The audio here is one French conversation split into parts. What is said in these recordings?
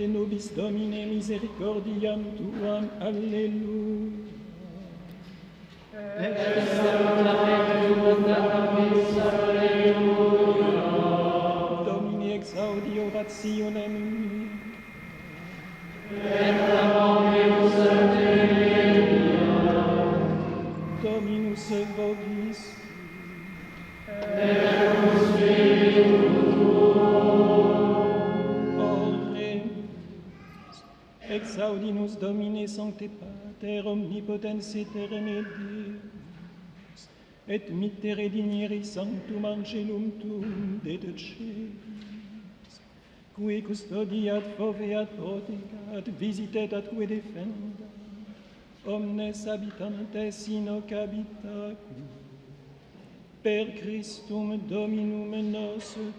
nobis Domine misericordiam tuam, alleluia. Et saluta nobis, alleluia. Domine exaudi orationem mea. Et amoremus Evangelia. Dominus vobis. Et cum spiritu Exaudinus Domine Sancte Pater omnipotens et Deus, et mittere dignieri sanctum angelum tuum de celis, qui custodiat, foveat, protegat, visitet atque defendat, omnes habitantes in hoc habitaculi, per Christum Dominum nostrum.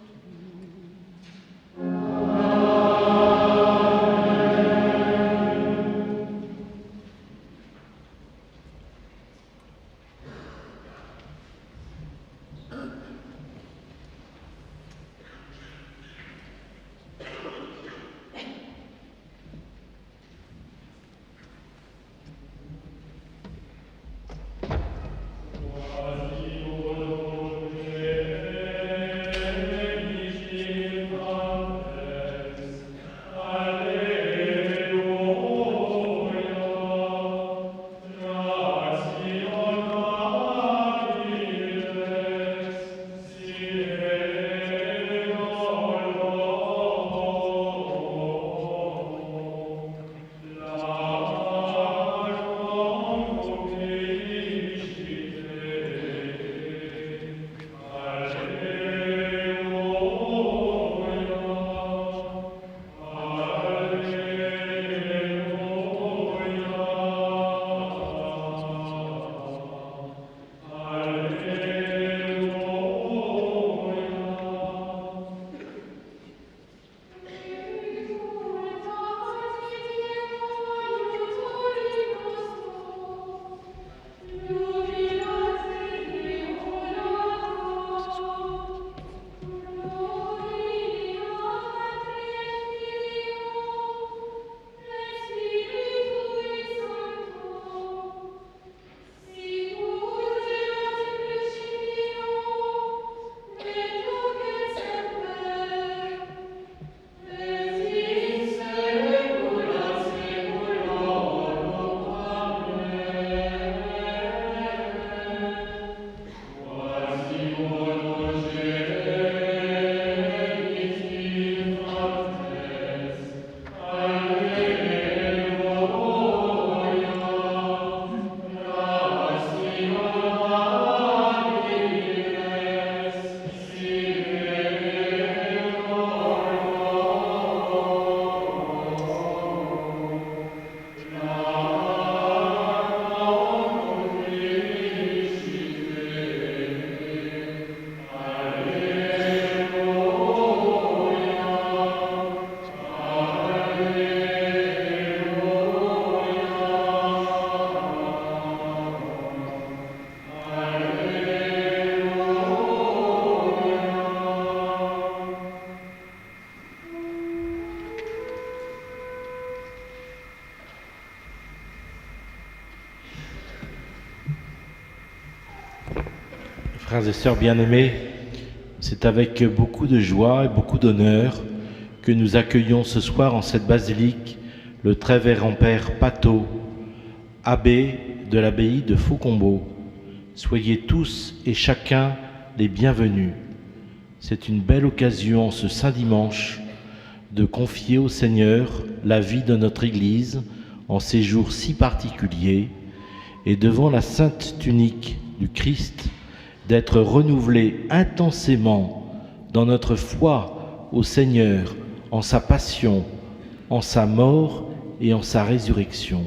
Frères et sœurs bien-aimés, c'est avec beaucoup de joie et beaucoup d'honneur que nous accueillons ce soir en cette basilique le très révérend Père Pato, abbé de l'abbaye de Faucombault. Soyez tous et chacun les bienvenus. C'est une belle occasion ce saint dimanche de confier au Seigneur la vie de notre Église en ces jours si particuliers et devant la sainte tunique du Christ, d'être renouvelés intensément dans notre foi au Seigneur, en sa passion, en sa mort et en sa résurrection.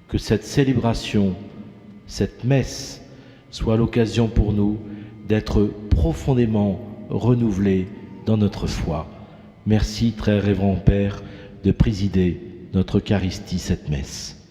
Que cette célébration, cette messe, soit l'occasion pour nous d'être profondément renouvelés dans notre foi. Merci, très révérend Père, de présider notre Eucharistie, cette messe.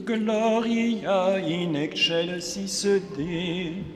Gloria in excelsis Deo.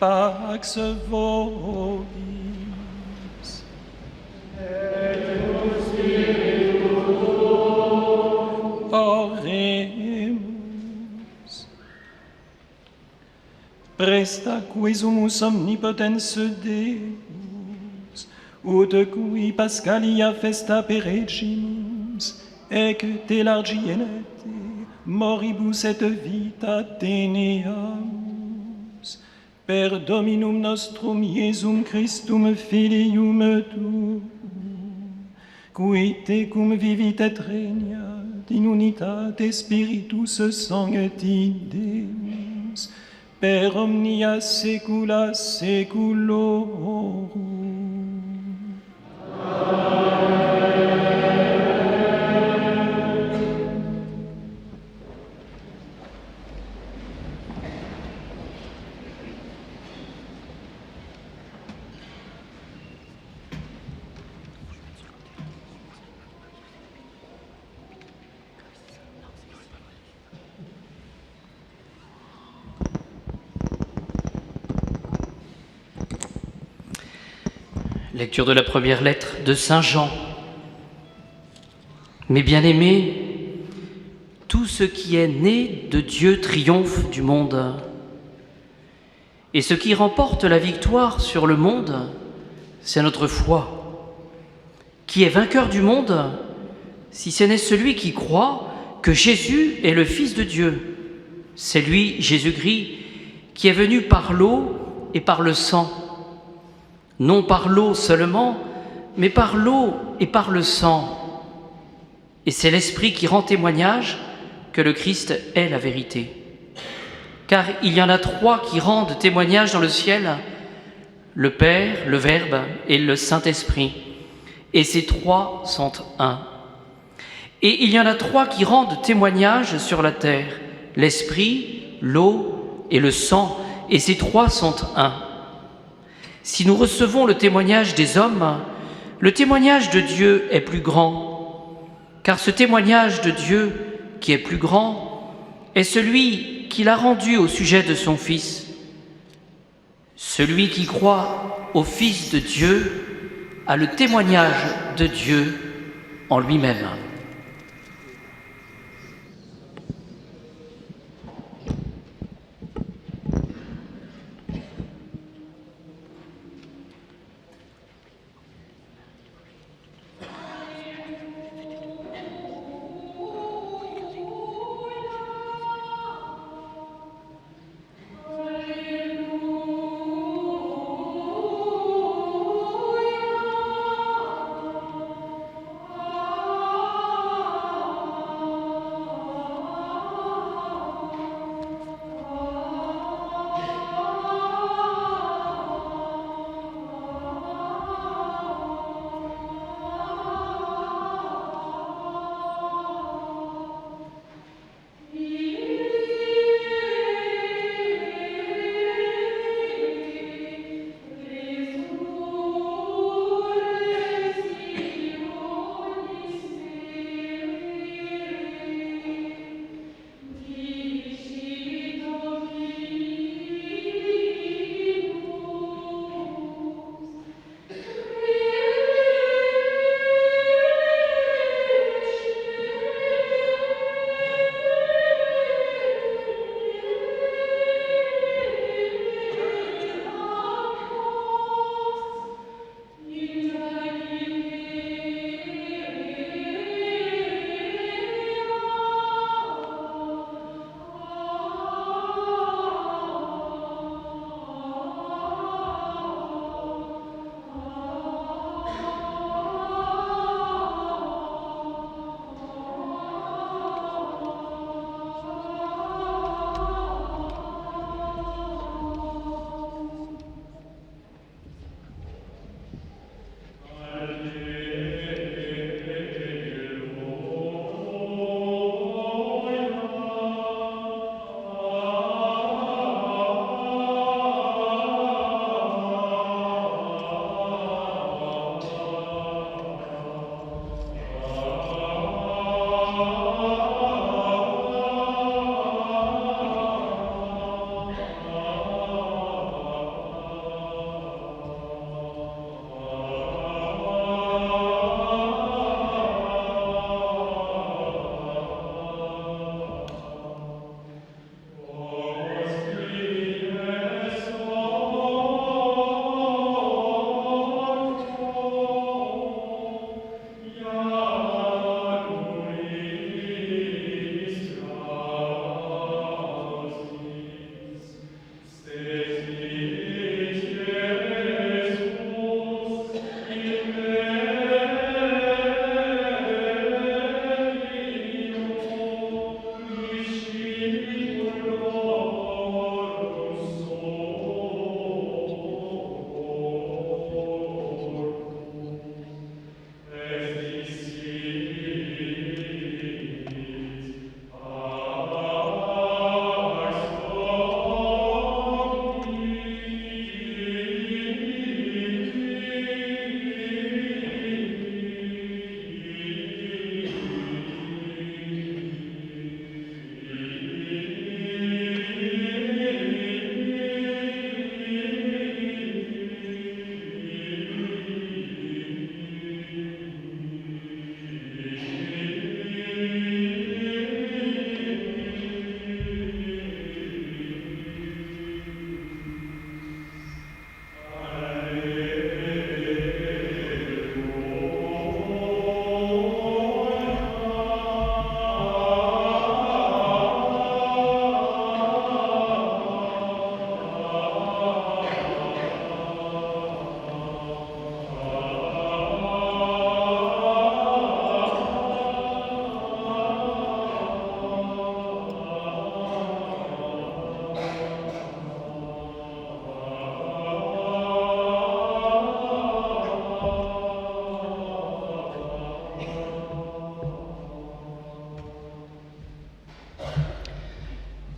Pax vobis. Oremus. presta quesumus omnipotens Deus, ut qui Pascalia festa per regimus, ec te largienete, moribus et vita teneamus, per Dominum nostrum Iesum Christum Filium tuum, qui tecum vivit et regnat in unitate Spiritus Sancti Deus, per omnia saecula saeculorum. Lecture de la première lettre de Saint Jean. Mes bien-aimés, tout ce qui est né de Dieu triomphe du monde. Et ce qui remporte la victoire sur le monde, c'est notre foi. Qui est vainqueur du monde, si ce n'est celui qui croit que Jésus est le Fils de Dieu? C'est lui, Jésus-Christ, qui est venu par l'eau et par le sang. Non par l'eau seulement, mais par l'eau et par le sang. Et c'est l'Esprit qui rend témoignage que le Christ est la vérité. Car il y en a trois qui rendent témoignage dans le ciel, le Père, le Verbe et le Saint-Esprit. Et ces trois sont un. Et il y en a trois qui rendent témoignage sur la terre, l'Esprit, l'eau et le sang. Et ces trois sont un. Si nous recevons le témoignage des hommes, le témoignage de Dieu est plus grand, car ce témoignage de Dieu, qui est plus grand, est celui qu'il a rendu au sujet de son Fils. Celui qui croit au Fils de Dieu a le témoignage de Dieu en lui-même.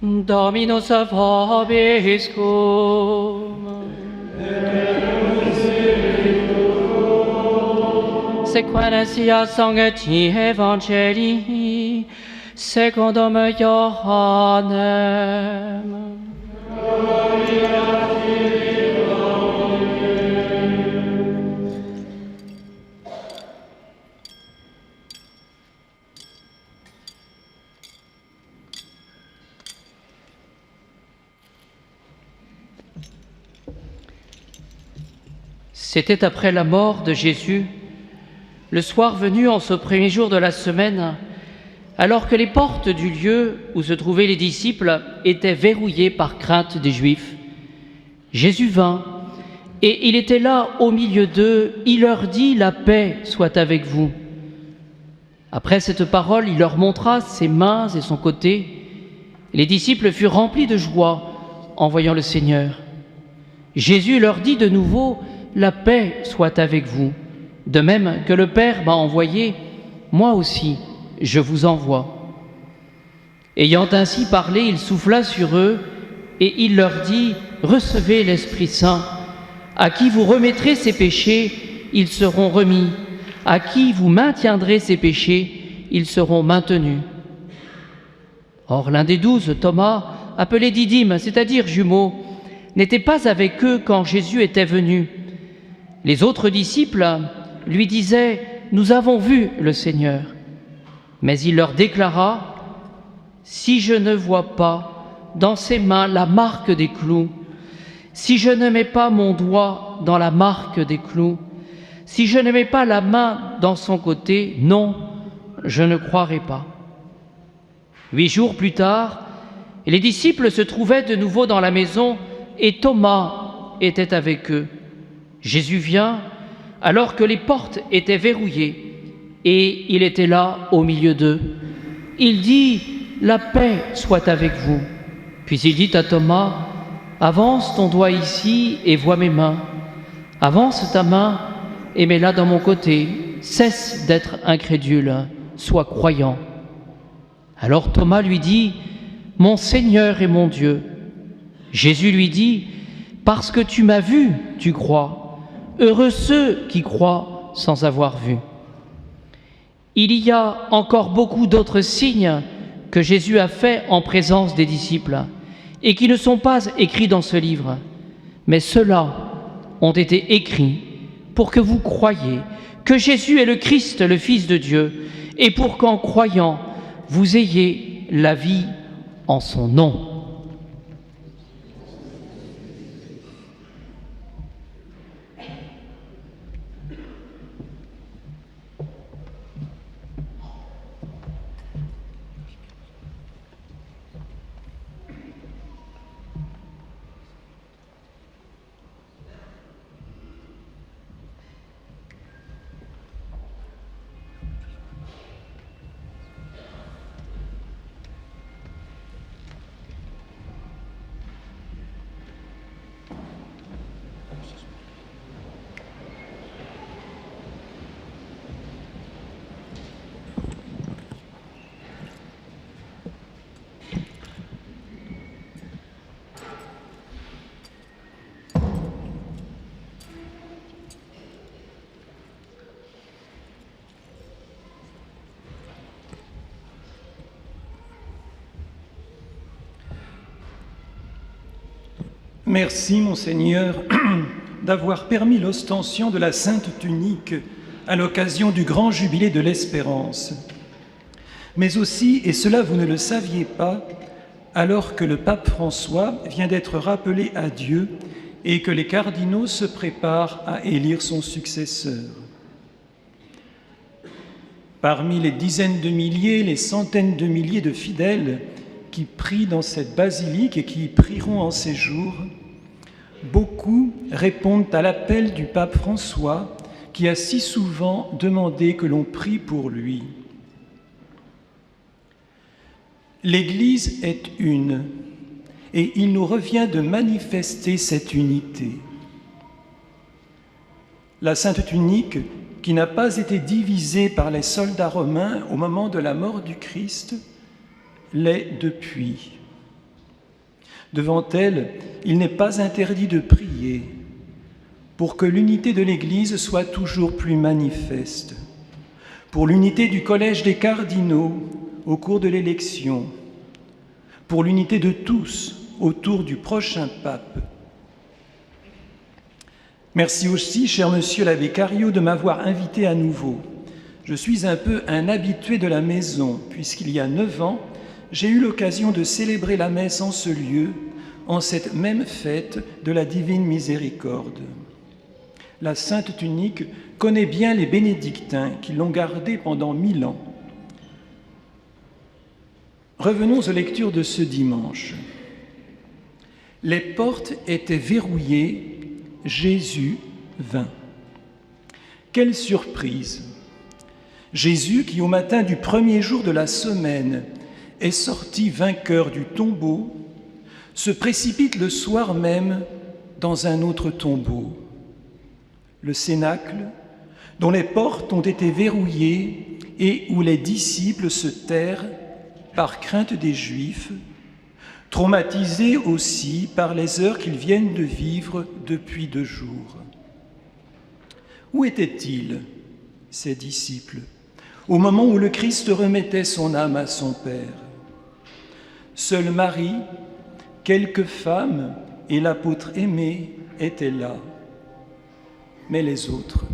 Dominus vobiscum. Sequentia sancti Evangelii secundum Ioannem. C'était après la mort de Jésus, le soir venu en ce premier jour de la semaine, alors que les portes du lieu où se trouvaient les disciples étaient verrouillées par crainte des Juifs. Jésus vint, et il était là au milieu d'eux, il leur dit « La paix soit avec vous ». Après cette parole, il leur montra ses mains et son côté. Les disciples furent remplis de joie en voyant le Seigneur. Jésus leur dit de nouveau « La paix soit avec vous. De même que le Père m'a envoyé, moi aussi je vous envoie. » Ayant ainsi parlé, il souffla sur eux et il leur dit « Recevez l'Esprit Saint. À qui vous remettrez ses péchés, ils seront remis. À qui vous maintiendrez ses péchés, ils seront maintenus. » Or l'un des 12, Thomas, appelé Didyme, c'est-à-dire jumeau, n'était pas avec eux quand Jésus était venu. Les autres disciples lui disaient « Nous avons vu le Seigneur ». Mais il leur déclara « Si je ne vois pas dans ses mains la marque des clous, si je ne mets pas mon doigt dans la marque des clous, si je ne mets pas la main dans son côté, non, je ne croirai pas. » 8 jours plus tard, les disciples se trouvaient de nouveau dans la maison et Thomas était avec eux. Jésus vient alors que les portes étaient verrouillées et il était là au milieu d'eux. Il dit « La paix soit avec vous ». Puis il dit à Thomas « Avance ton doigt ici et vois mes mains. Avance ta main et mets-la dans mon côté. Cesse d'être incrédule, sois croyant. » Alors Thomas lui dit « Mon Seigneur et mon Dieu ». Jésus lui dit « Parce que tu m'as vu, tu crois. Heureux ceux qui croient sans avoir vu. » Il y a encore beaucoup d'autres signes que Jésus a faits en présence des disciples et qui ne sont pas écrits dans ce livre, mais ceux-là ont été écrits pour que vous croyiez que Jésus est le Christ, le Fils de Dieu, et pour qu'en croyant, vous ayez la vie en son nom. Merci, Monseigneur, d'avoir permis l'ostension de la Sainte Tunique à l'occasion du grand jubilé de l'Espérance. Mais aussi, et cela vous ne le saviez pas, alors que le pape François vient d'être rappelé à Dieu et que les cardinaux se préparent à élire son successeur. Parmi les dizaines de milliers, les centaines de milliers de fidèles qui prient dans cette basilique et qui y prieront en ces jours, beaucoup répondent à l'appel du pape François qui a si souvent demandé que l'on prie pour lui. L'Église est une et il nous revient de manifester cette unité. La Sainte Tunique, qui n'a pas été divisée par les soldats romains au moment de la mort du Christ, l'est depuis. Devant elle, il n'est pas interdit de prier pour que l'unité de l'Église soit toujours plus manifeste, pour l'unité du collège des cardinaux au cours de l'élection, pour l'unité de tous autour du prochain pape. Merci aussi, cher monsieur l'abbé Cario, de m'avoir invité à nouveau. Je suis un peu un habitué de la maison, puisqu'il y a 9 ans, j'ai eu l'occasion de célébrer la messe en ce lieu, en cette même fête de la Divine Miséricorde. La Sainte Tunique connaît bien les bénédictins qui l'ont gardée pendant 1000 ans. Revenons aux lectures de ce dimanche. Les portes étaient verrouillées, Jésus vint. Quelle surprise! Jésus, qui au matin du premier jour de la semaine est sorti vainqueur du tombeau, se précipite le soir même dans un autre tombeau, le Cénacle, dont les portes ont été verrouillées et où les disciples se terrent par crainte des Juifs, traumatisés aussi par les heures qu'ils viennent de vivre depuis 2 jours. Où étaient-ils, ces disciples, au moment où le Christ remettait son âme à son Père? Seule Marie, quelques femmes et l'apôtre aimé étaient là, mais les autres.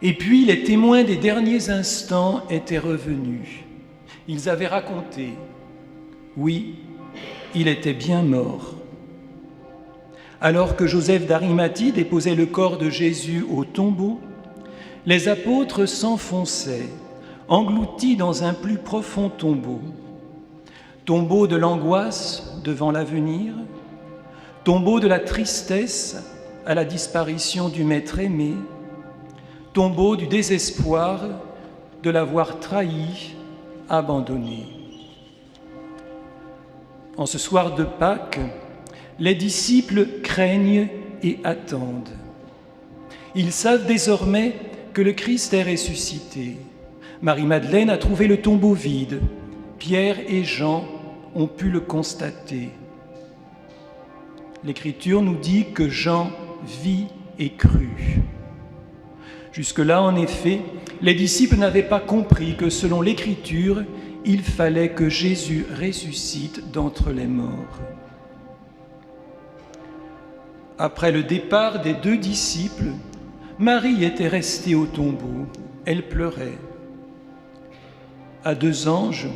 Et puis les témoins des derniers instants étaient revenus. Ils avaient raconté, oui, il était bien mort. Alors que Joseph d'Arimathie déposait le corps de Jésus au tombeau, les apôtres s'enfonçaient, engloutis dans un plus profond tombeau. Tombeau de l'angoisse devant l'avenir, tombeau de la tristesse à la disparition du maître aimé, tombeau du désespoir de l'avoir trahi, abandonné. En ce soir de Pâques, les disciples craignent et attendent. Ils savent désormais que le Christ est ressuscité. Marie-Madeleine a trouvé le tombeau vide. Pierre et Jean ont pu le constater. L'Écriture nous dit que Jean vit et crut. Jusque-là, en effet, les disciples n'avaient pas compris que selon l'Écriture, il fallait que Jésus ressuscite d'entre les morts. Après le départ des 2 disciples, Marie était restée au tombeau. Elle pleurait. À 2 anges,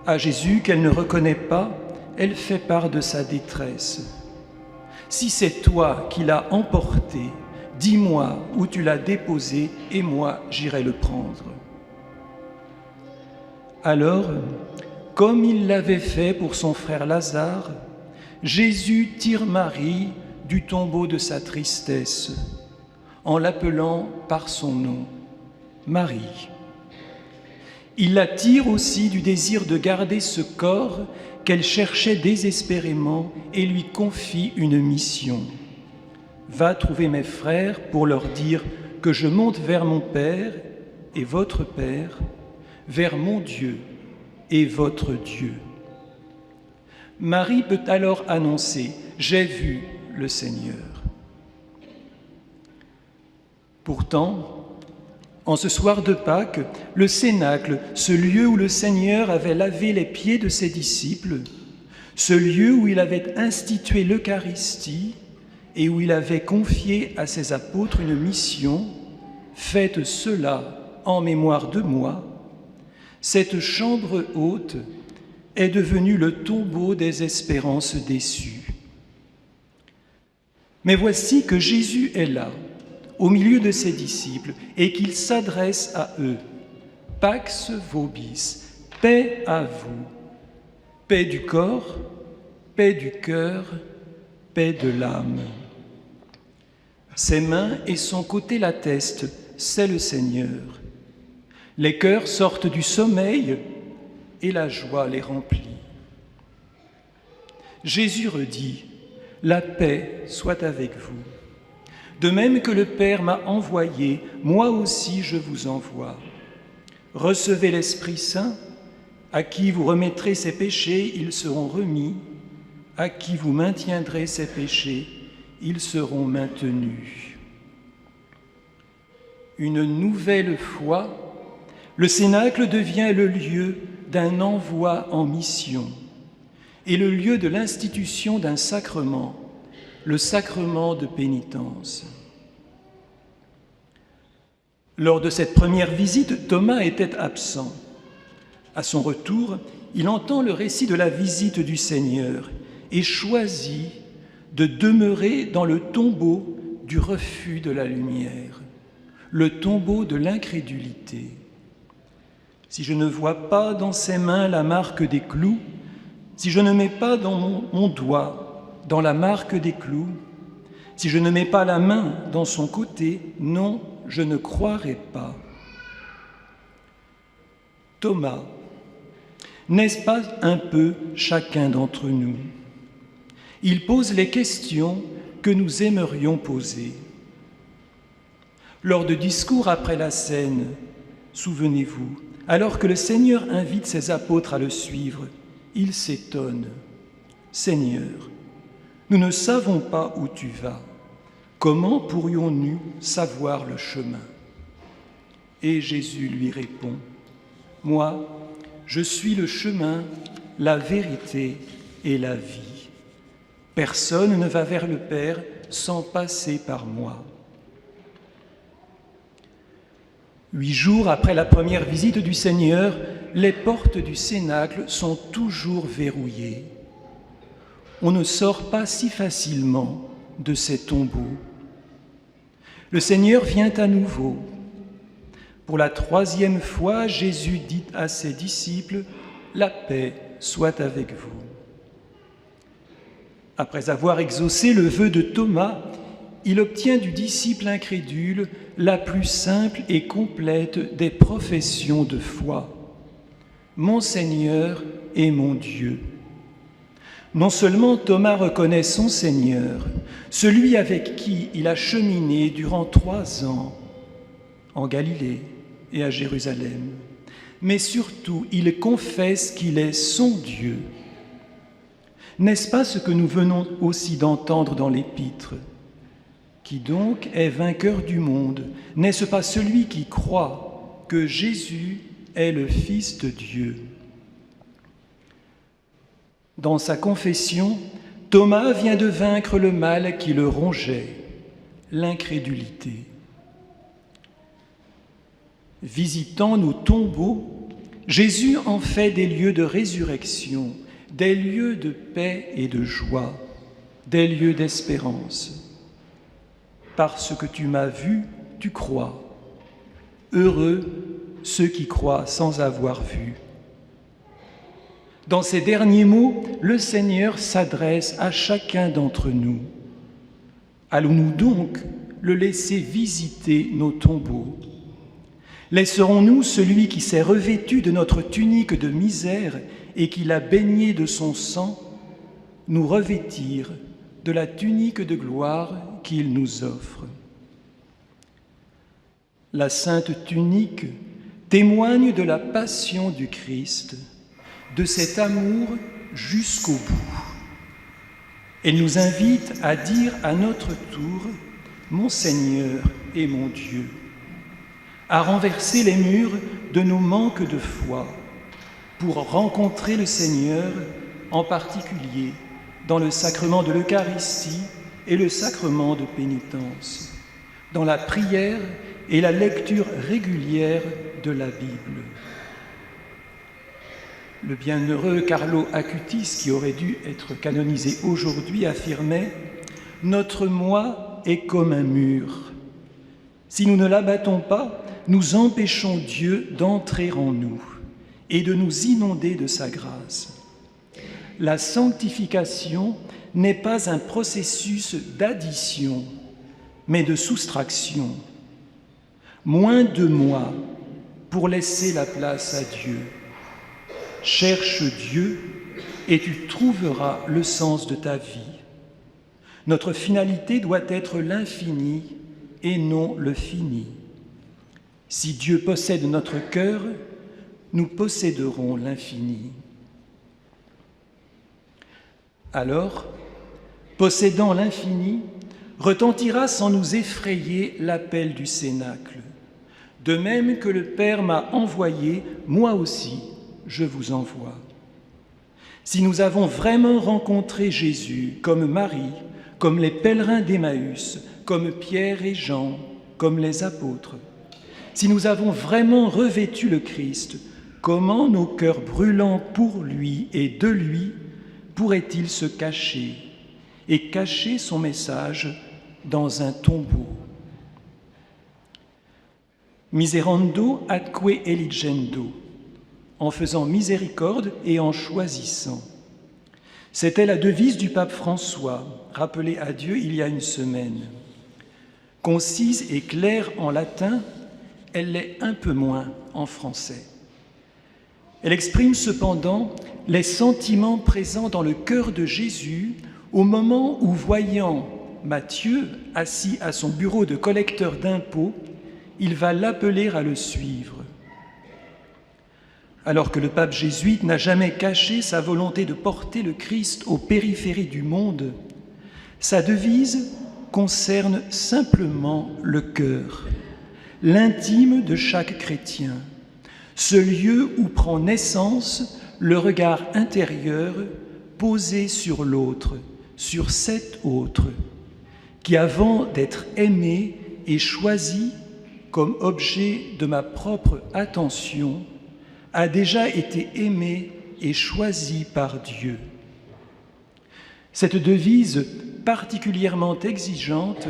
à Jésus qu'elle ne reconnaît pas, elle fait part de sa détresse. « Si c'est toi qui l'as emporté, dis-moi où tu l'as déposé et moi j'irai le prendre. » Alors, comme il l'avait fait pour son frère Lazare, Jésus tire Marie du tombeau de sa tristesse, en l'appelant par son nom, Marie. Il la tire aussi du désir de garder ce corps qu'elle cherchait désespérément et lui confie une mission. Va trouver mes frères pour leur dire que je monte vers mon Père et votre Père, vers mon Dieu et votre Dieu. Marie peut alors annoncer « J'ai vu le Seigneur ». Pourtant, en ce soir de Pâques, le Cénacle, ce lieu où le Seigneur avait lavé les pieds de ses disciples, ce lieu où il avait institué l'Eucharistie et où il avait confié à ses apôtres une mission, faites cela en mémoire de moi, cette chambre haute est devenue le tombeau des espérances déçues. Mais voici que Jésus est là, au milieu de ses disciples, et qu'il s'adresse à eux. « Pax vobis, paix à vous, paix du corps, paix du cœur, paix de l'âme. » Ses mains et son côté l'attestent, c'est le Seigneur. Les cœurs sortent du sommeil et la joie les remplit. Jésus redit, « La paix soit avec vous. De même que le Père m'a envoyé, moi aussi je vous envoie. Recevez l'Esprit Saint, à qui vous remettrez ses péchés, ils seront remis, à qui vous maintiendrez ses péchés, ils seront maintenus. Une nouvelle fois, le Cénacle devient le lieu d'un envoi en mission et le lieu de l'institution d'un sacrement, le sacrement de pénitence. Lors de cette première visite, Thomas était absent. À son retour, il entend le récit de la visite du Seigneur et choisit de demeurer dans le tombeau du refus de la lumière, le tombeau de l'incrédulité. Si je ne vois pas dans ses mains la marque des clous, si je ne mets pas dans mon doigt dans la marque des clous, si je ne mets pas la main dans son côté, non, je ne croirai pas. Thomas, n'est-ce pas un peu chacun d'entre nous? Il pose les questions que nous aimerions poser. Lors de discours après la scène, souvenez-vous, alors que le Seigneur invite ses apôtres à le suivre, il s'étonne. « Seigneur, nous ne savons pas où tu vas. Comment pourrions-nous savoir le chemin ?» Et Jésus lui répond, « Moi, je suis le chemin, la vérité et la vie. Personne ne va vers le Père sans passer par moi. » 8 jours après la première visite du Seigneur, les portes du Cénacle sont toujours verrouillées. On ne sort pas si facilement de ces tombeaux. Le Seigneur vient à nouveau. Pour la 3e fois, Jésus dit à ses disciples « La paix soit avec vous ». Après avoir exaucé le vœu de Thomas, il obtient du disciple incrédule la plus simple et complète des professions de foi. « Mon Seigneur et mon Dieu ». Non seulement Thomas reconnaît son Seigneur, celui avec qui il a cheminé durant 3 ans en Galilée et à Jérusalem, mais surtout il confesse qu'il est son Dieu. N'est-ce pas ce que nous venons aussi d'entendre dans l'Épître ? Qui donc est vainqueur du monde? N'est-ce pas celui qui croit que Jésus est le Fils de Dieu? Dans sa confession, Thomas vient de vaincre le mal qui le rongeait, l'incrédulité. Visitant nos tombeaux, Jésus en fait des lieux de résurrection, des lieux de paix et de joie, des lieux d'espérance. Parce que tu m'as vu, tu crois. Heureux ceux qui croient sans avoir vu. Dans ces derniers mots, le Seigneur s'adresse à chacun d'entre nous. Allons-nous donc le laisser visiter nos tombeaux? Laisserons-nous celui qui s'est revêtu de notre tunique de misère et qui l'a baigné de son sang nous revêtir de la tunique de gloire qu'il nous offre? La sainte tunique témoigne de la passion du Christ, de cet amour jusqu'au bout. Elle nous invite à dire à notre tour « Mon Seigneur et mon Dieu », à renverser les murs de nos manques de foi pour rencontrer le Seigneur, en particulier dans le sacrement de l'Eucharistie et le sacrement de pénitence, dans la prière et la lecture régulière de la Bible. Le bienheureux Carlo Acutis, qui aurait dû être canonisé aujourd'hui, affirmait « Notre moi est comme un mur. Si nous ne l'abattons pas, nous empêchons Dieu d'entrer en nous et de nous inonder de sa grâce. La sanctification n'est pas un processus d'addition, mais de soustraction. Moins de moi pour laisser la place à Dieu. Cherche Dieu et tu trouveras le sens de ta vie. Notre finalité doit être l'infini et non le fini. Si Dieu possède notre cœur, nous posséderons l'infini. Alors, possédant l'infini, retentira sans nous effrayer l'appel du cénacle. De même que le Père m'a envoyé, moi aussi, je vous envoie. Si nous avons vraiment rencontré Jésus comme Marie, comme les pèlerins d'Emmaüs, comme Pierre et Jean, comme les apôtres, si nous avons vraiment revêtu le Christ, comment nos cœurs brûlants pour lui et de lui pourraient-ils se cacher et cacher son message dans un tombeau? Miserando atque eligendo, en faisant miséricorde et en choisissant. C'était la devise du pape François, rappelée à Dieu il y a une semaine. Concise et claire en latin, elle l'est un peu moins en français. Elle exprime cependant les sentiments présents dans le cœur de Jésus au moment où, voyant Matthieu assis à son bureau de collecteur d'impôts, il va l'appeler à le suivre. Alors que le pape jésuite n'a jamais caché sa volonté de porter le Christ aux périphéries du monde, sa devise concerne simplement le cœur, l'intime de chaque chrétien, ce lieu où prend naissance le regard intérieur posé sur l'autre, sur cet autre, qui avant d'être aimé et choisi comme objet de ma propre attention, a déjà été aimé et choisi par Dieu. Cette devise particulièrement exigeante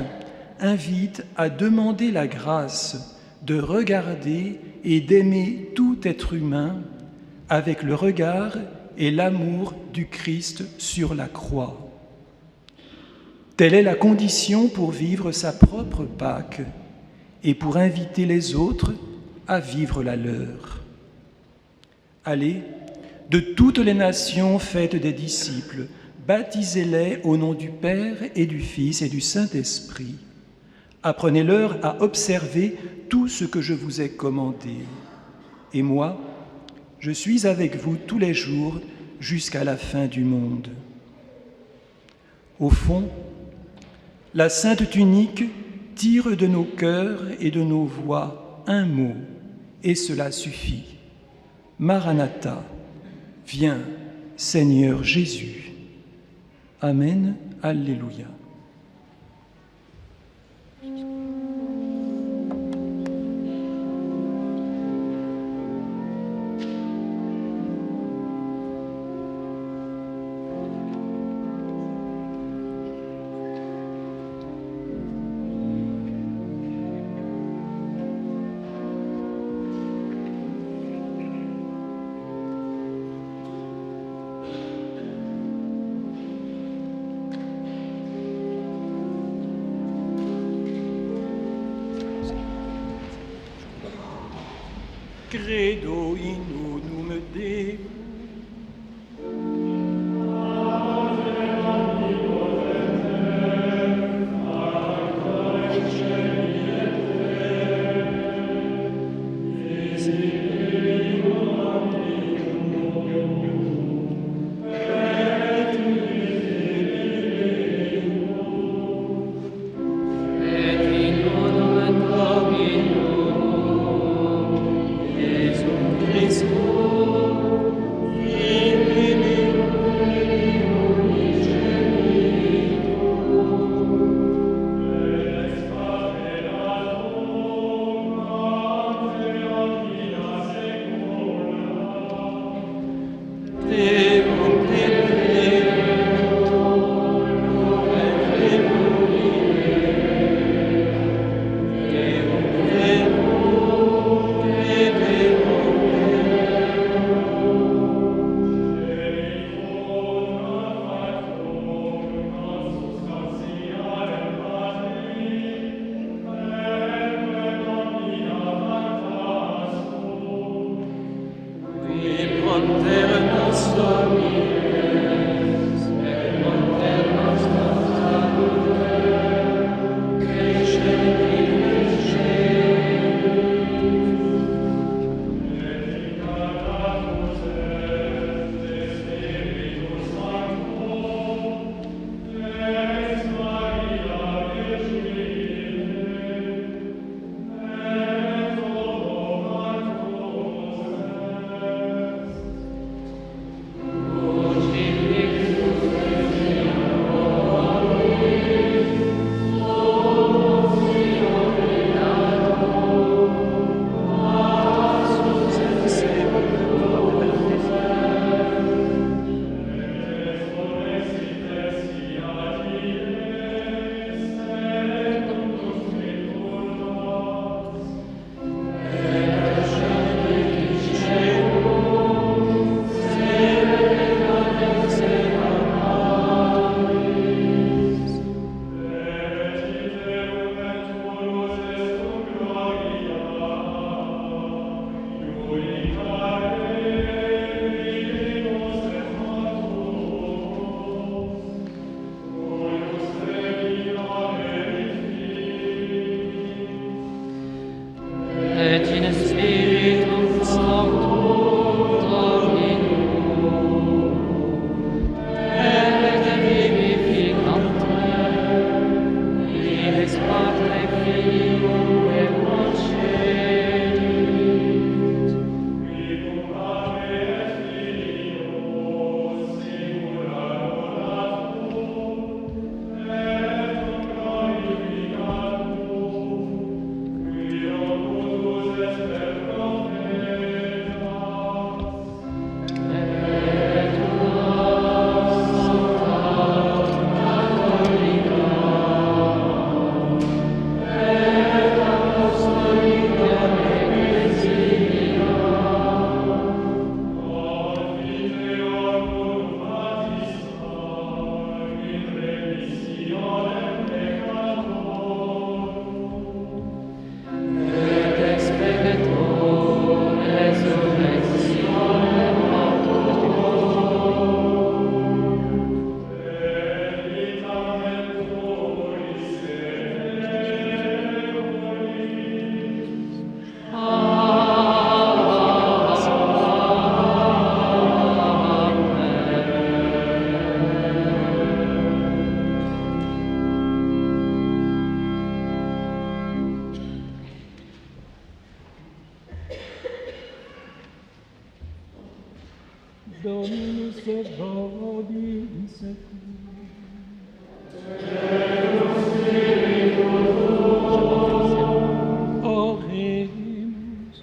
invite à demander la grâce de regarder et d'aimer tout être humain avec le regard et l'amour du Christ sur la croix. Telle est la condition pour vivre sa propre Pâque et pour inviter les autres à vivre la leur. Allez, de toutes les nations, faites des disciples, baptisez-les au nom du Père et du Fils et du Saint-Esprit. Apprenez-leur à observer tout ce que je vous ai commandé. Et moi, je suis avec vous tous les jours jusqu'à la fin du monde. Au fond, la Sainte Tunique tire de nos cœurs et de nos voix un mot, et cela suffit. Maranatha, viens, Seigneur Jésus. Amen, Alléluia. Credo in unum Deum. Dominus vobis. Oremus.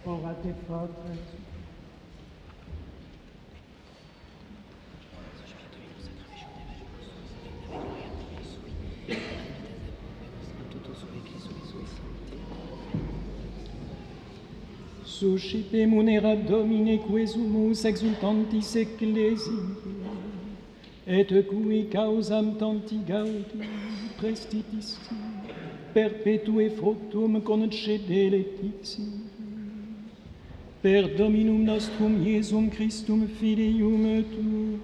Orate Pater. Suscite munera Domine quesumus exultantis ecclesiae, et cui causam tanti gaudi prestitis. perpetue fructum concede letixi. Per Dominum nostrum Iesum Christum Filium Tuum,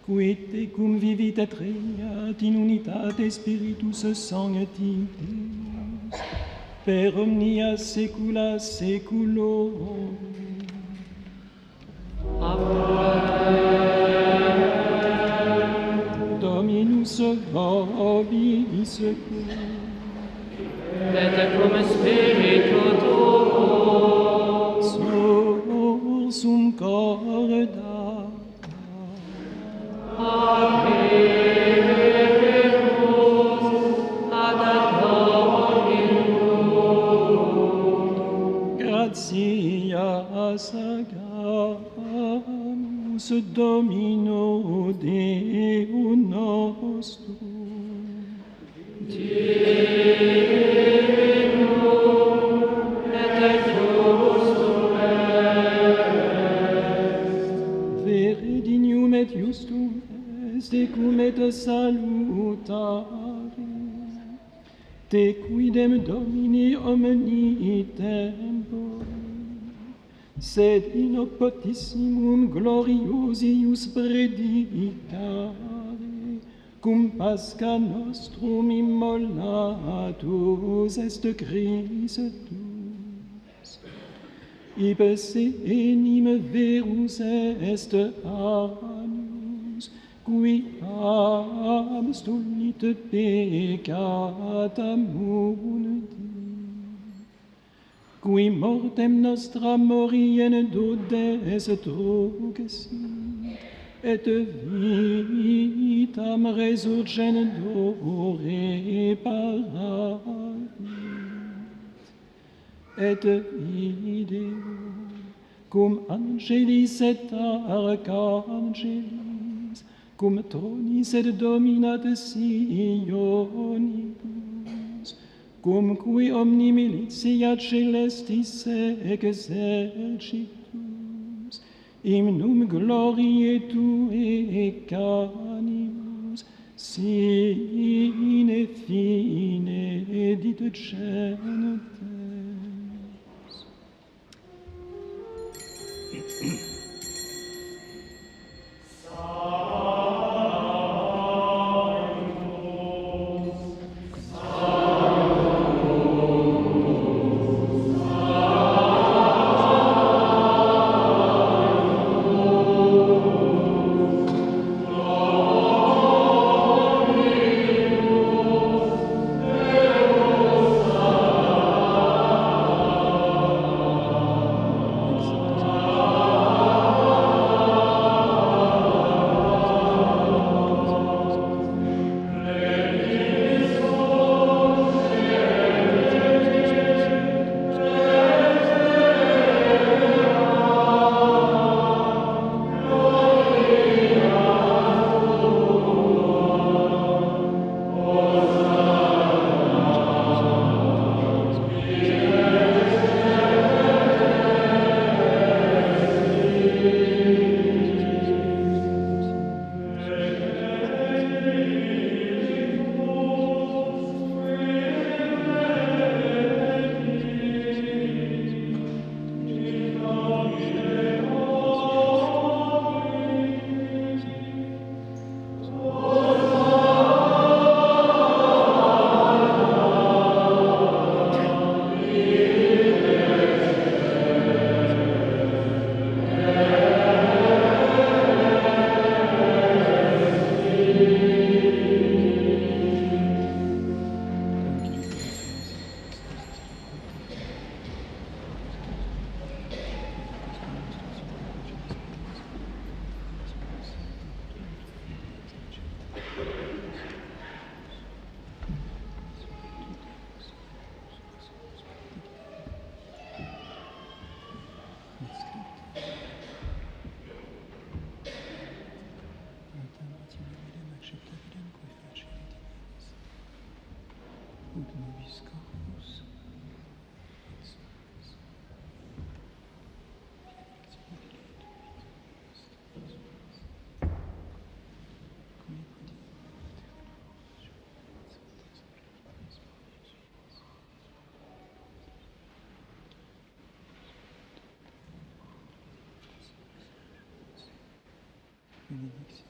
qui tecum vivit et regnat in unitate Spiritus Sancti Deus, per omnia saecula saeculorum. Dominus vobiscum. Et cum spiritu tuo, Sursum corda. ad Dominum. Gratias agamus Domino Deo nostrum. Vere dignum et justum est, tecum et salutare, te quidem Domini omni tempore, sed in oppotissimum gloriosius predicare, cum Pascha nostrum immolatus est Christus. Ibes enim verus est agnus, qui abstulit peccata mundi, qui mortem nostra morien dodes truxit, et vitam resurgendo reparavit. Et ideo, cum angelis et archangelis, cum tronis et dominat Sionibus, cum qui omni militia celestis exercitus, hymnum gloriae Tuae canimus, sine fine dit gentes. Nobis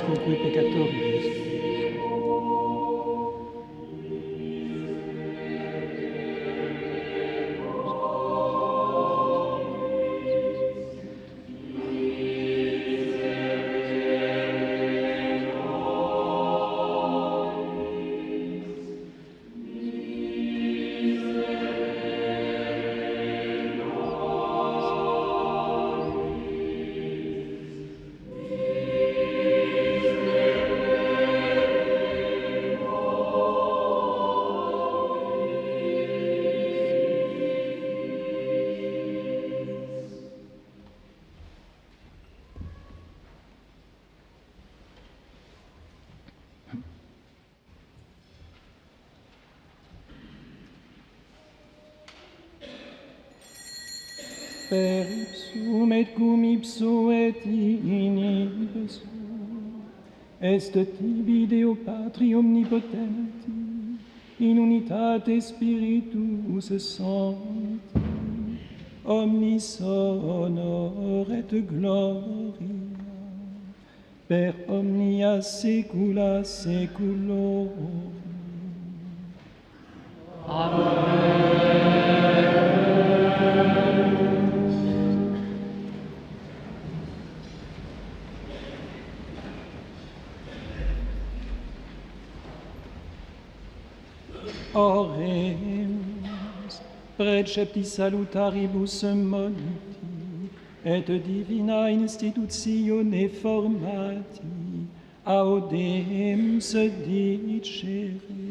concui peccatoribus. Per ipsum et cum ipso et in ipso est tibi Deo Patri omnipotenti in unitate Spiritus Sancti omnis honor et gloria per omnia saecula saeculorum. oremus, precepti salutaribus moniti, et divina institutione formati, audemus dicere.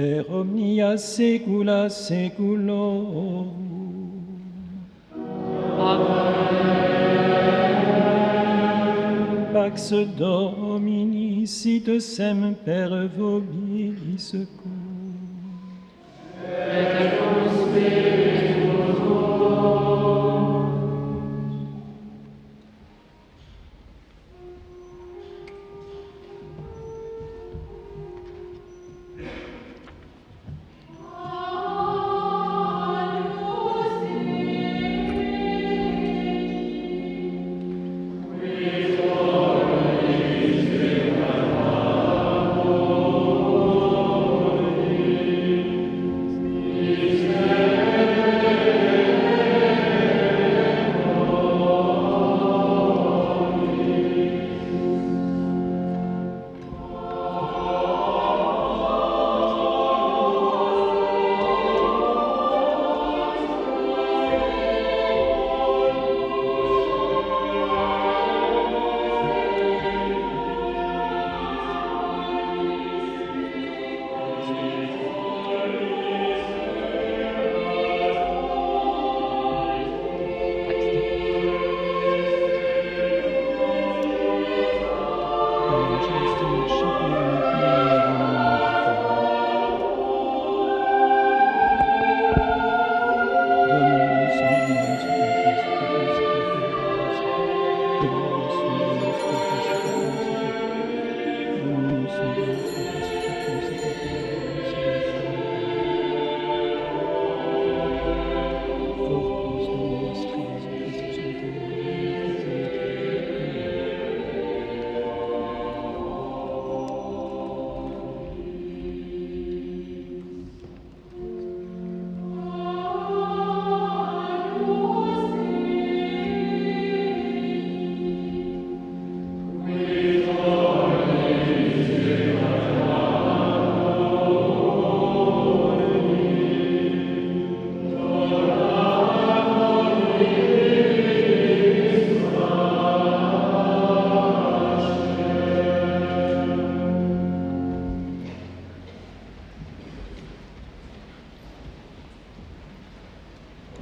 Per omnia saecula saeculorum. Pax Domini sit semper vobis cum.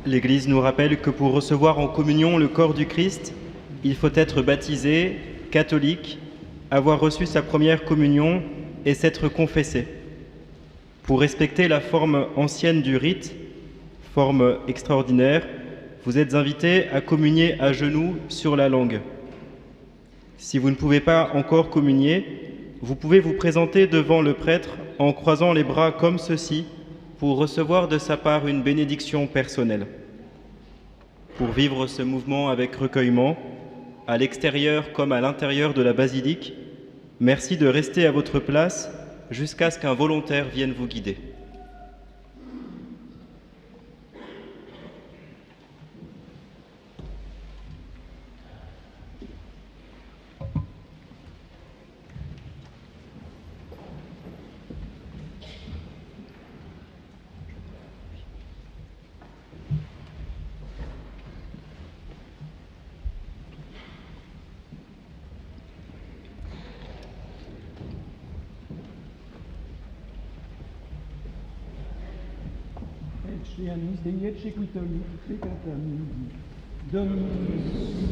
L'Église nous rappelle que pour recevoir en communion le corps du Christ, il faut être baptisé, catholique, avoir reçu sa première communion et s'être confessé. Pour respecter la forme ancienne du rite, forme extraordinaire, vous êtes invités à communier à genoux sur la langue. Si vous ne pouvez pas encore communier, vous pouvez vous présenter devant le prêtre en croisant les bras comme ceci pour recevoir de sa part une bénédiction personnelle. Pour vivre ce mouvement avec recueillement, à l'extérieur comme à l'intérieur de la basilique, merci de rester à votre place jusqu'à ce qu'un volontaire vienne vous guider. Ecceanus Dei eccequitori peccata mihi. Dominus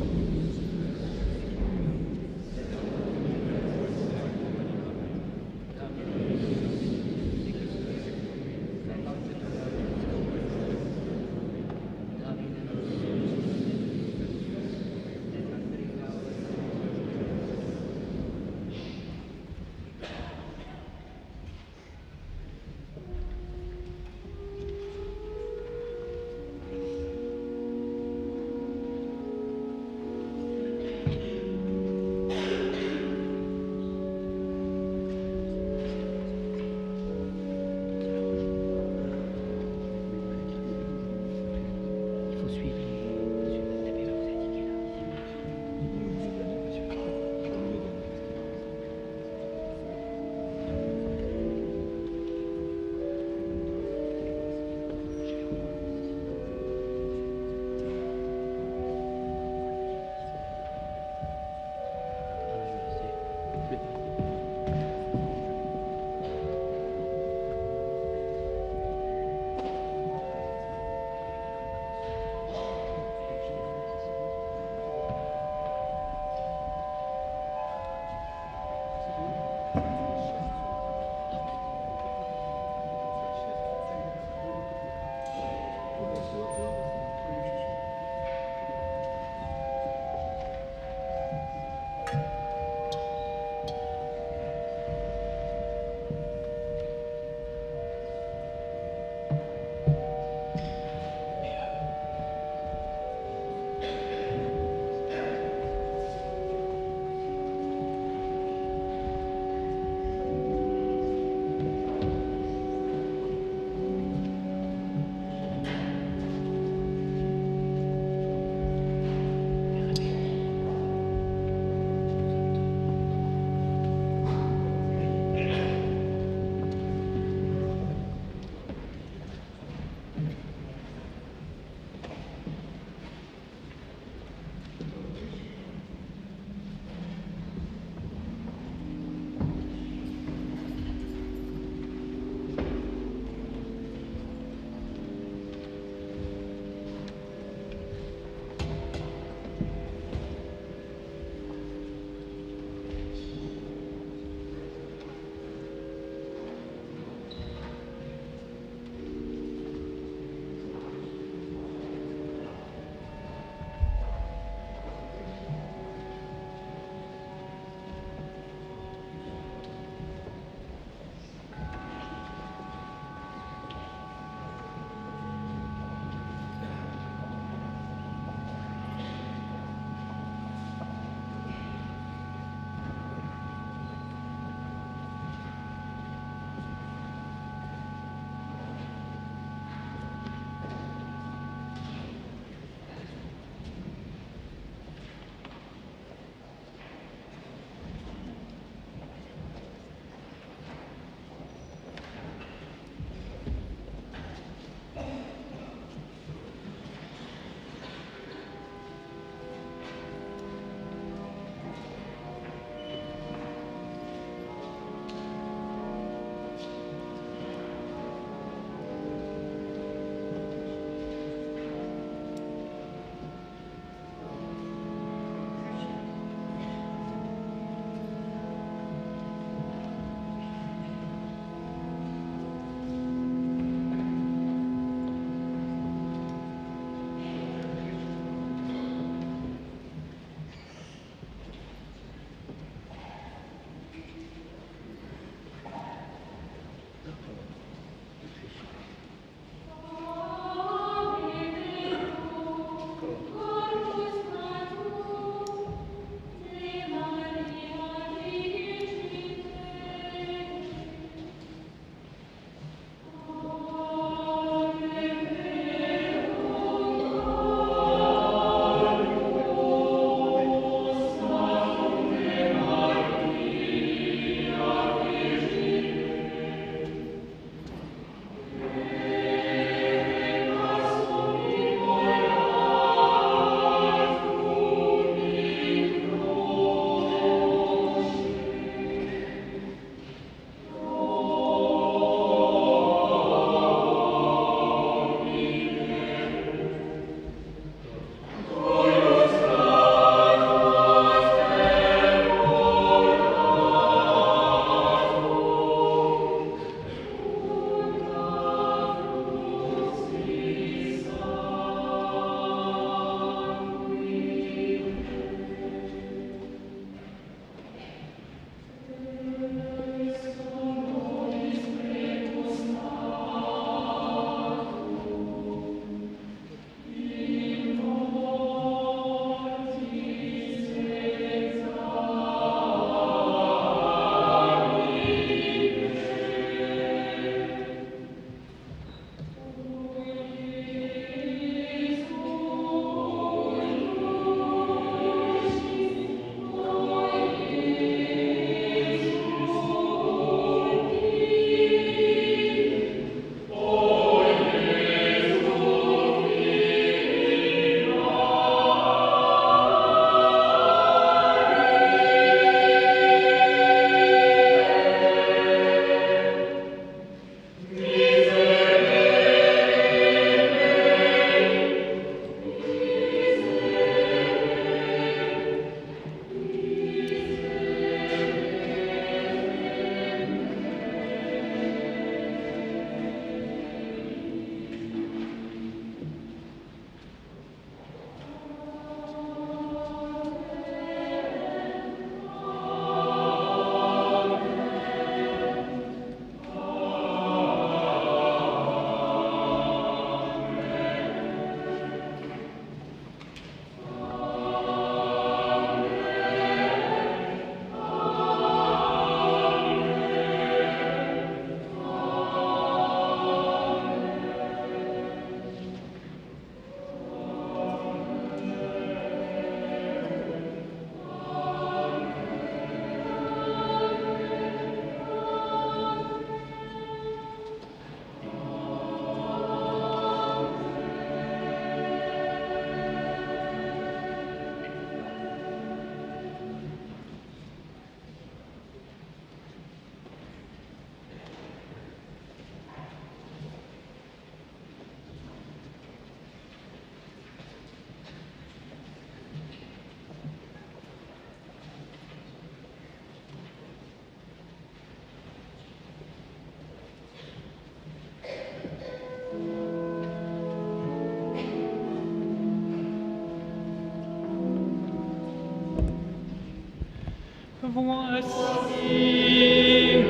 Voici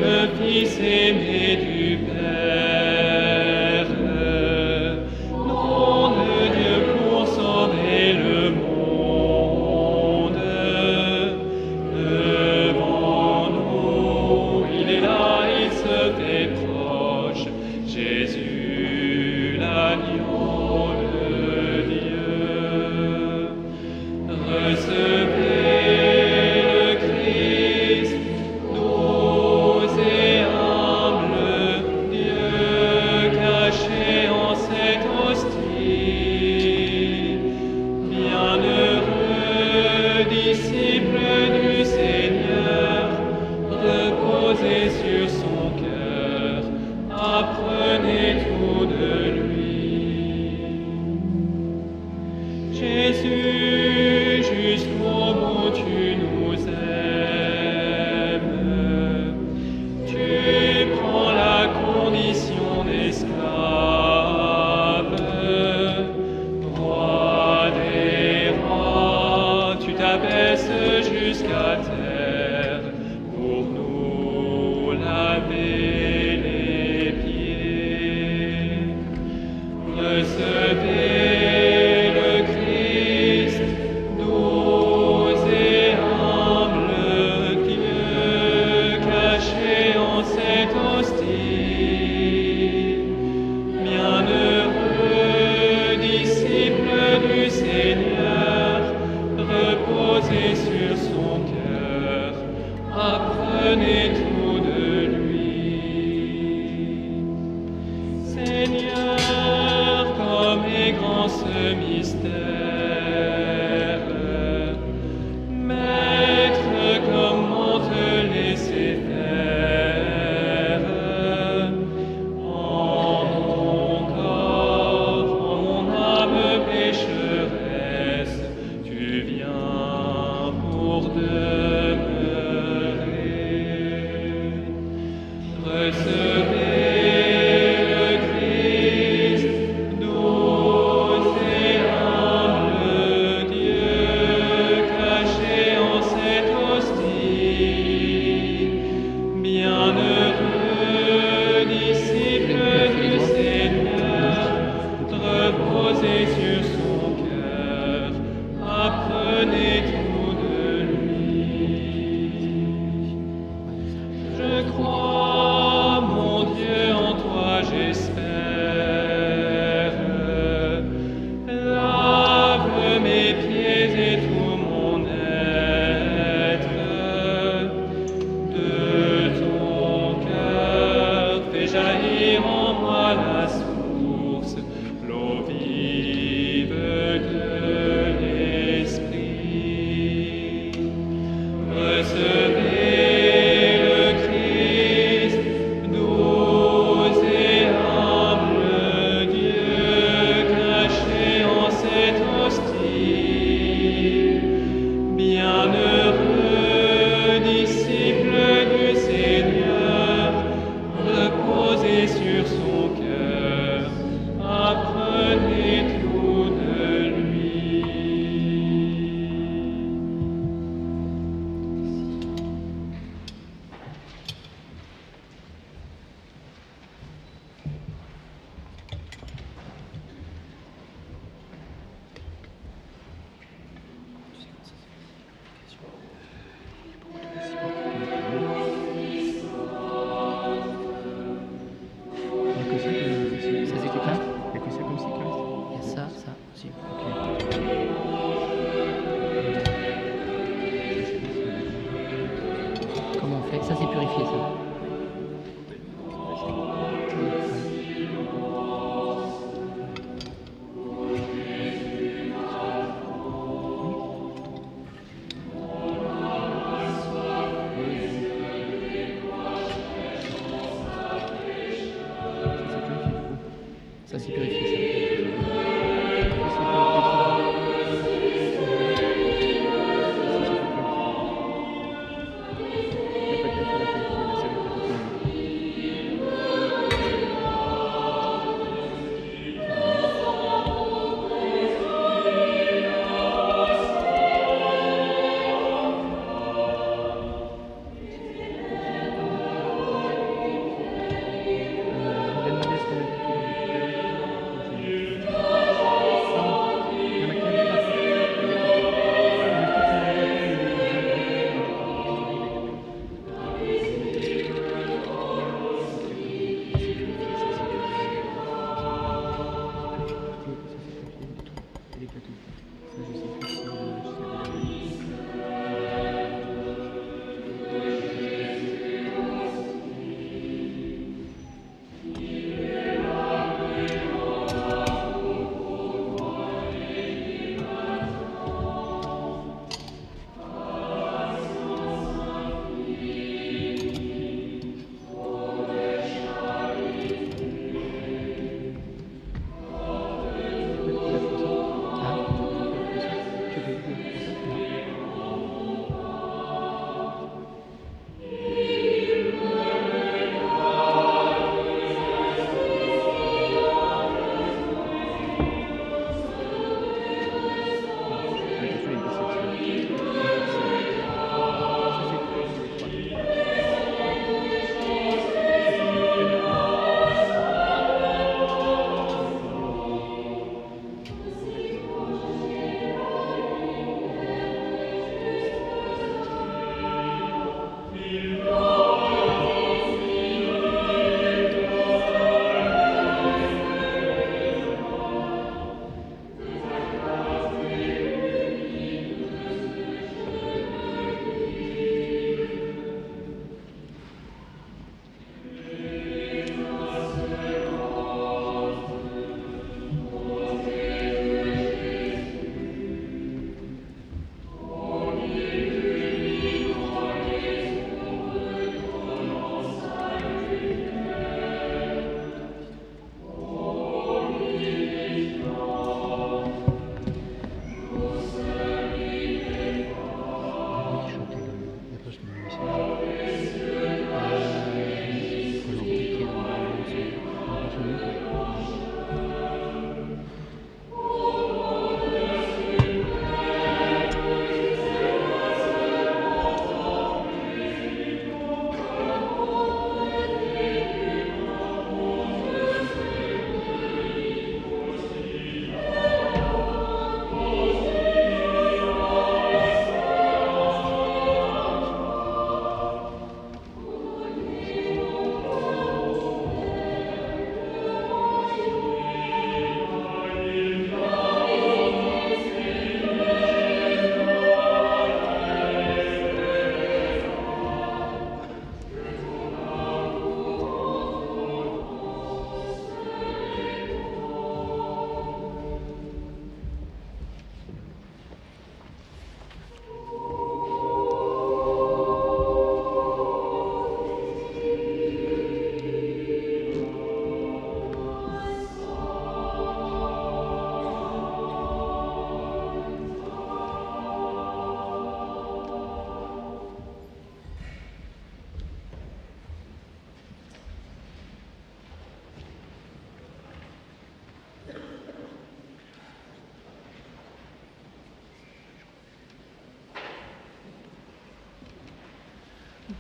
le Fils aimé du Père, nom de Dieu pour sauver le monde. Devant nous, il est là, il se fait proche, Jésus, l'agneau de Dieu. Recevez sur son cœur, apprenez tout de lui. Jésus, jusqu'au bout tu nous aimes. Tu prends la condition d'esclave. Roi des rois, tu t'abaisses jusqu'à terre pour nous laver les pieds. Recevez le Christ, doux et humble Dieu, caché en cette hostie. Bienheureux disciple du Seigneur, reposez sur son cœur, apprenez tout de lui. Seigneur, comme est grand ce mystère, Maître, comment te laisser faire? En mon corps, en mon âme pécheresse, tu viens pour demeurer. Recevez le Christ, doux et humble Dieu, caché en cette hostie. Bienheureux disciple du Seigneur, reposez sur son cœur, apprenez tout de lui. Je crois, mon Dieu, en toi j'espère. Lave mes pieds et tout mon être. De ton cœur, fais jaillir en moi la source, l'eau vive de l'Esprit. Recevez le Christ, doux et humble Dieu, caché en cette hostie. Bienheureux disciple du Seigneur, reposez sur son cœur, apprenez tout de lui. Ça s'écoute là? Il y a que ça comme cycle. Il y a ça aussi. Comment on fait? Ça c'est purifié ça. Ça c'est purifié Il y a pas de la purifier, là, c'est bon.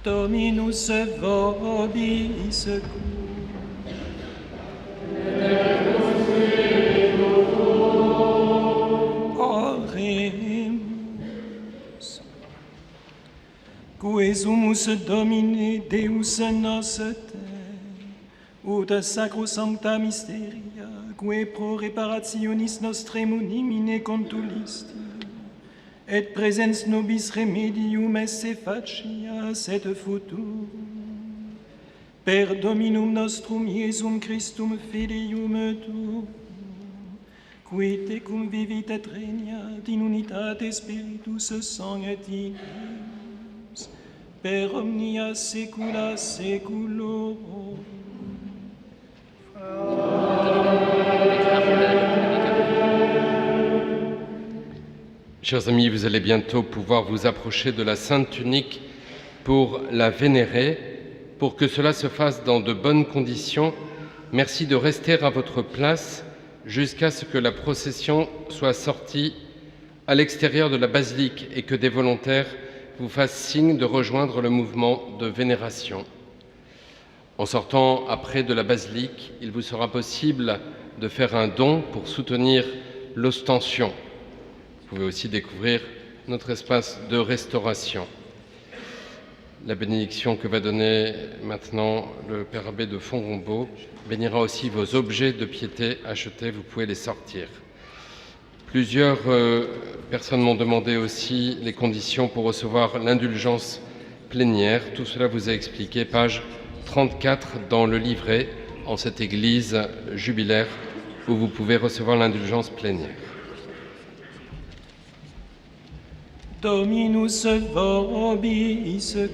Dominus vobiscum. Oremus. Qui sumus Domine Deus noster, ut sacrosancta mysteria, qui pro reparationis nostrem unimine contulisti, et presens nobis remedium esse facias et futur. Per Dominum nostrum Iesum Christum Filium tuum, qui tecum vivit et regnat in unitate Spiritus Sancti, per omnia saecula saeculorum. Chers amis, vous allez bientôt pouvoir vous approcher de la Sainte Tunique pour la vénérer. Pour que cela se fasse dans de bonnes conditions, merci de rester à votre place jusqu'à ce que la procession soit sortie à l'extérieur de la basilique et que des volontaires vous fassent signe de rejoindre le mouvement de vénération. En sortant après de la basilique, il vous sera possible de faire un don pour soutenir l'ostension. Vous pouvez aussi découvrir notre espace de restauration. La bénédiction que va donner maintenant le Père Abbé de Font-Rombault bénira aussi vos objets de piété achetés, vous pouvez les sortir. Plusieurs personnes m'ont demandé aussi les conditions pour recevoir l'indulgence plénière. Tout cela vous est expliqué, page 34 dans le livret, en cette église jubilaire où vous pouvez recevoir l'indulgence plénière. Dominus vobiscum.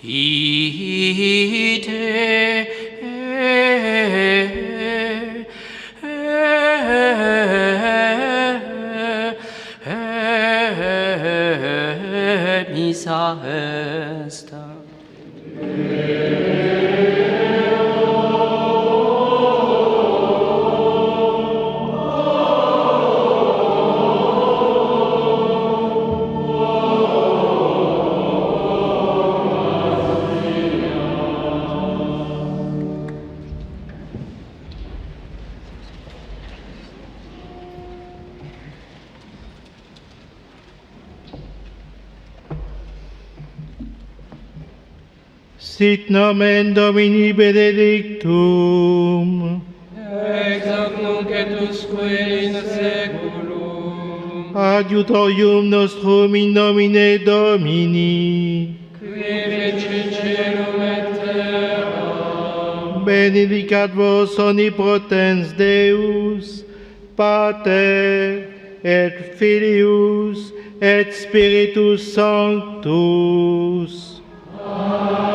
Ite missa est. Sit nomen Domini benedictum. Ex hoc nunc et usque in saeculum. Adiutorium nostrum in nomine Domini. Qui fecit caelum et terram. Benedicat vos omnipotens Deus, Pater et Filius et Spiritus Sanctus. Amen.